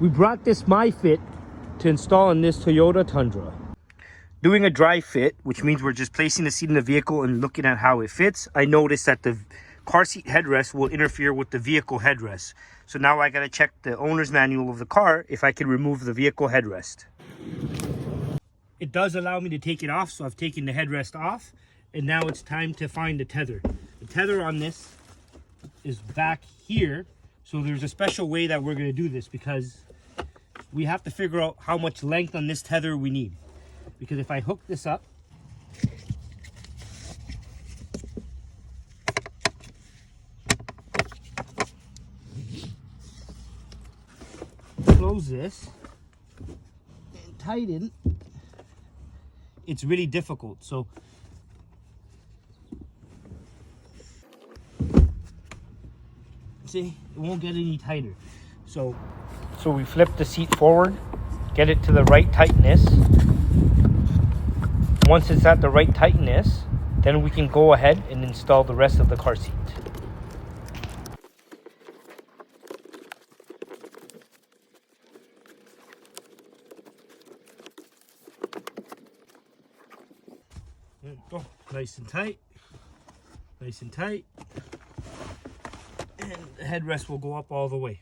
We brought this Myfit to install in this Toyota Tundra. Doing a dry fit, which means we're just placing the seat in the vehicle and looking at how it fits. I noticed that the car seat headrest will interfere with the vehicle headrest. So now I gotta check the owner's manual of the car if I can remove the vehicle headrest. It does allow me to take it off, so I've taken the headrest off, and now it's time to find the tether. The tether on this is back here, so there's a special way that we're gonna do this because we have to figure out how much length on this tether we need. Because if I hook this up, close this and tighten, it's really difficult. So see, it won't get any tighter. So we flip the seat forward, get it to the right tightness. Once it's at the right tightness, then we can go ahead and install the rest of the car seat. There we go. Nice and tight. Nice and tight. And the headrest will go up all the way.